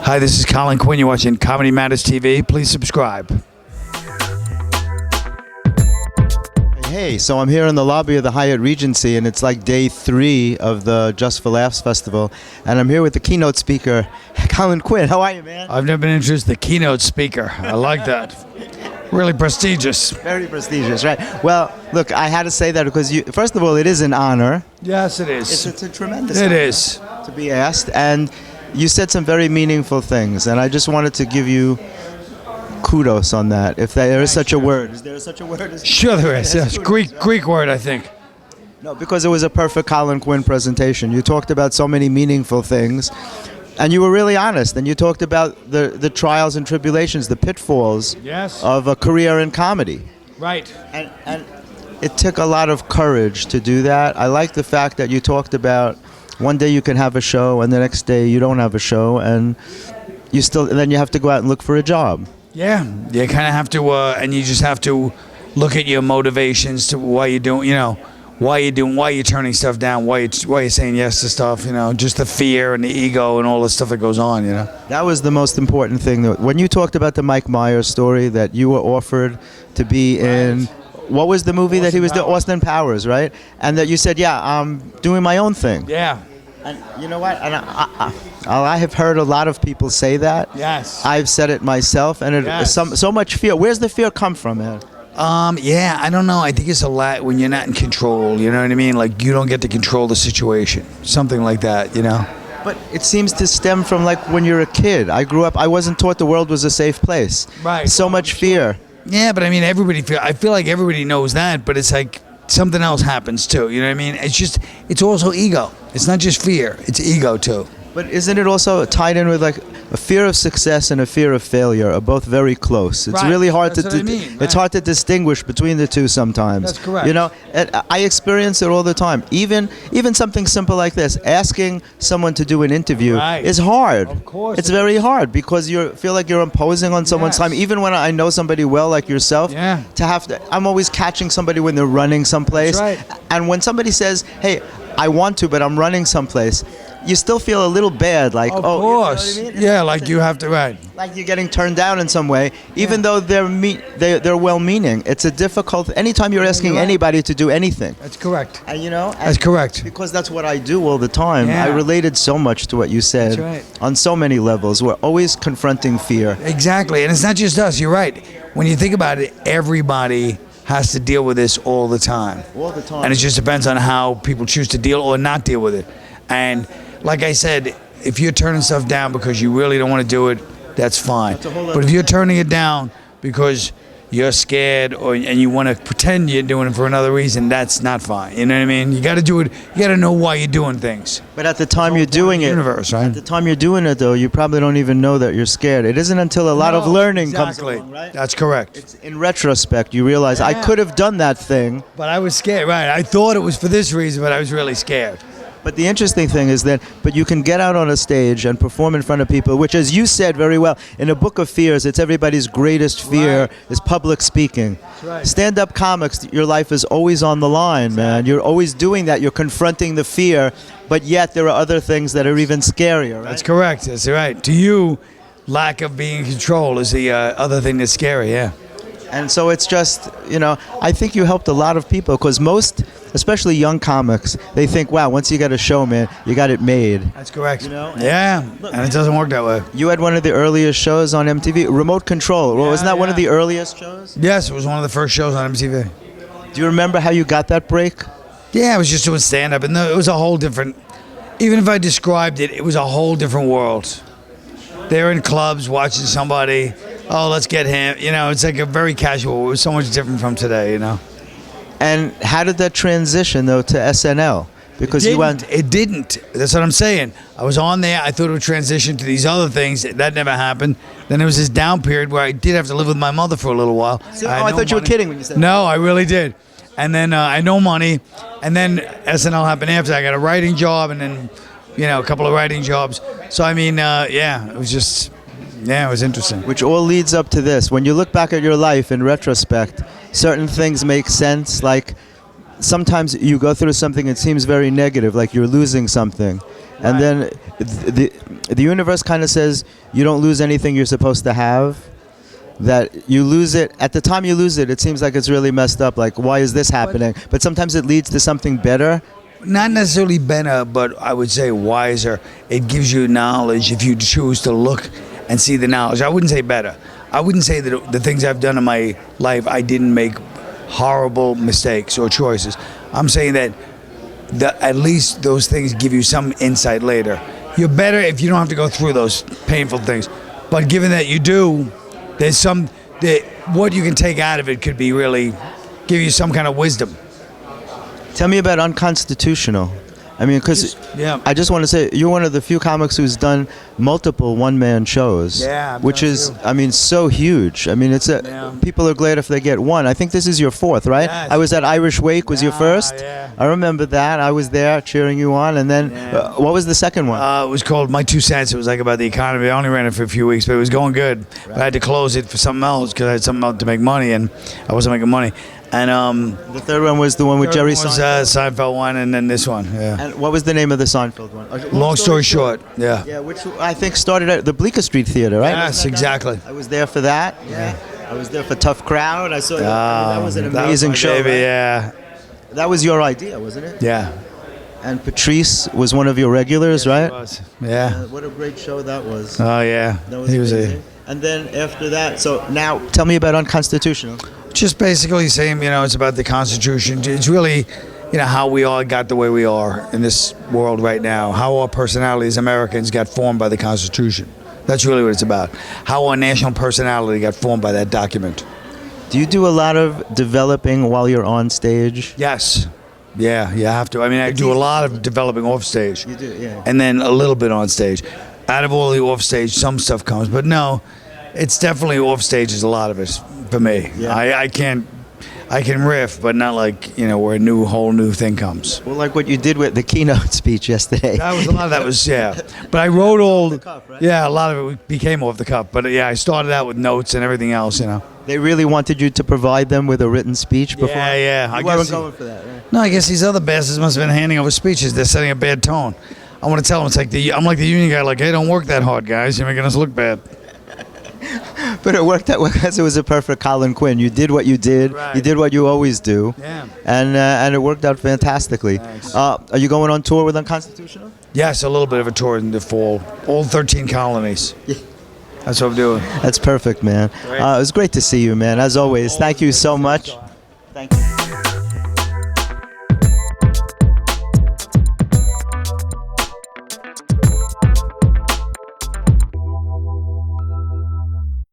Hi, this is Colin Quinn. You're watching Comedy Matters TV. Please subscribe. Hey, so I'm here in the lobby of the Hyatt Regency, and it's like day 3 of the Just for Laughs Festival, and I'm here with the keynote speaker, Colin Quinn. How are you, man? I've never been introduced to the keynote speaker. I like that. Really prestigious. Very prestigious, right? Well, look, I had to say that because, first of all, it is an honor. Yes, it is. It's a tremendous It honor is. to be asked, and you said some very meaningful things, and I just wanted to give you kudos on that, if there is such a word. Is there such a word? Sure there is, yes. Greek word, I think. No, because it was a perfect Colin Quinn presentation. You talked about so many meaningful things, and you were really honest, and you talked about the trials and tribulations, the pitfalls of a career in comedy. Right. And it took a lot of courage to do that. I like the fact that you talked about one day you can have a show, and the next day you don't have a show, and then you have to go out and look for a job. Yeah, you kind of have to, and you just have to look at your motivations to why you're doing, why you're turning stuff down, why you're saying yes to stuff, just the fear and the ego and all the stuff that goes on, That was the most important thing. When you talked about the Mike Myers story, that you were offered to be in, what was the movie that he was doing? Austin Powers, right? And that you said, yeah, I'm doing my own thing. Yeah. And you know what? And I have heard a lot of people say that. Yes. I've said it myself, and it's so much fear. Where's the fear come from, man? Yeah, I don't know. I think it's a lot when you're not in control, you know what I mean? Like, you don't get to control the situation. Something like that, But it seems to stem from, like, when you're a kid. I grew up, I wasn't taught the world was a safe place. Right. So much fear. Yeah, but I mean, I feel like everybody knows that, but it's like something else happens too, you know what I mean? It's also ego. It's not just fear, it's ego too. But isn't it also tied in with, like, a fear of success and a fear of failure are both very close. It's really hard it's hard to distinguish between the two sometimes. That's correct. And I experience it all the time. Even something simple like this, asking someone to do an interview is hard. Of course. It's very hard because you feel like you're imposing on someone's time. Even when I know somebody well, like yourself, I'm always catching somebody when they're running someplace. That's right. And when somebody says, hey, I want to, but I'm running someplace, you still feel a little bad, like, of oh, course. You know what I mean? Yeah, like you have to, right. Like you're getting turned down in some way, even though they're well-meaning. It's a difficult, anytime you're asking anybody to do anything. That's correct. And that's correct. Because that's what I do all the time. Yeah. I related so much to what you said. That's right. On so many levels. We're always confronting fear. Exactly, and it's not just us, you're right. When you think about it, everybody has to deal with this all the time. All the time. And it just depends on how people choose to deal or not deal with it. And like I said, if you're turning stuff down because you really don't want to do it, that's fine. But if you're turning it down because you're scared and you want to pretend you're doing it for another reason, that's not fine. You know what I mean? You got to do it. You got to know why you're doing things. But at the time you're doing it, at the time you're doing it, though, you probably don't even know that you're scared. It isn't until a lot of learning comes along, right? That's correct. It's in retrospect, you realize I could have done that thing, but I was scared. Right? I thought it was for this reason, but I was really scared. But the interesting thing is that, you can get out on a stage and perform in front of people, which, as you said very well, in a book of fears, it's everybody's greatest fear is public speaking. Right. Stand-up comics, your life is always on the line, man. You're always doing that. You're confronting the fear, but yet there are other things that are even scarier, right? That's correct. That's right. To you, lack of being in control is the other thing that's scary, yeah. And so it's just, I think you helped a lot of people because most, especially young comics, they think, wow, once you got a show, man, you got it made. That's correct. Yeah, and it doesn't work that way. You had one of the earliest shows on MTV, Remote Control. Well, wasn't that one of the earliest shows? Yes, it was one of the first shows on MTV. Do you remember how you got that break? Yeah, I was just doing stand-up, and it was a whole different, even if I described it, it was a whole different world. They're in clubs watching somebody. Oh, let's get him. It's like a very casual. It was so much different from today, And how did that transition, though, to SNL? Because It didn't. That's what I'm saying. I was on there. I thought it would transition to these other things. That never happened. Then there was this down period where I did have to live with my mother for a little while. I thought you were kidding when you said that. No, I really did. And then I had no money. And then SNL happened after. I got a writing job and then, a couple of writing jobs. So, I mean, it was just... Yeah, it was interesting. Which all leads up to this. When you look back at your life in retrospect, certain things make sense. Like sometimes you go through something that seems very negative, like you're losing something. And then the universe kind of says you don't lose anything you're supposed to have. That you lose it at the time you lose it. It seems like it's really messed up. Like, why is this happening? But sometimes it leads to something better. Not necessarily better, but I would say wiser. It gives you knowledge if you choose to look and see the knowledge. I wouldn't say better. I wouldn't say that the things I've done in my life, I didn't make horrible mistakes or choices. I'm saying that at least those things give you some insight later. You're better if you don't have to go through those painful things. But given that you do, there's what you can take out of it could be really give you some kind of wisdom. Tell me about unconstitutional. I mean, because I just want to say you're one of the few comics who's done multiple one-man shows, which is, I mean, so huge. I mean, people are glad if they get one. I think this is your fourth, right? Yes. I was at Irish Wake, was your first? Yeah. I remember that. I was there cheering you on. And then, what was the second one? It was called My Two Cents. It was like about the economy. I only ran it for a few weeks, but it was going good. Right. But I had to close it for something else because I had something else to make money, and I wasn't making money. And the third one was the one with Jerry Seinfeld? Seinfeld one, and then this one. Yeah. And what was the name of the Seinfeld one? Long story short. Yeah. Yeah, which I think started at the Bleecker Street Theater, right? Yes, exactly. I was there for that. Yeah. I was there for Tough Crowd. I saw that was an amazing show. Baby, right? Yeah. That was your idea, wasn't it? Yeah. And Patrice was one of your regulars, right? He was. Yeah. What a great show that was. Oh yeah. That was amazing. And then after that, so now tell me about Unconstitutional. Just basically saying, it's about the Constitution. It's really, how we all got the way we are in this world right now. How our personality as Americans got formed by the Constitution. That's really what it's about. How our national personality got formed by that document. Do you do a lot of developing while you're on stage? Yes. Yeah, you have to. I mean, I do a lot of developing off stage. You do, yeah. And then a little bit on stage. Out of all the off stage, some stuff comes. But no, it's definitely off stage is a lot of it for me. Yeah. I can riff, but not like, where a whole new thing comes. Well, like what you did with the keynote speech yesterday. That was a lot of that was, yeah. But I wrote all, the cuff, right? Yeah, a lot of it became off the cuff. But yeah, I started out with notes and everything else, They really wanted you to provide them with a written speech before? Yeah. You weren't going for that, right? No, I guess these other bastards must have been handing over speeches. They're setting a bad tone. I want to tell them, I'm like the union guy, like, hey, don't work that hard, guys. You're making us look bad. But it worked out because it was a perfect Colin Quinn. You did what you did. Right. You did what you always do. Yeah. And it worked out fantastically. Are you going on tour with Unconstitutional? Yes, a little bit of a tour in the fall. All 13 colonies. Yeah. That's what I'm doing. That's perfect, man. It was great to see you, man. As always, thank you so much. Thank you.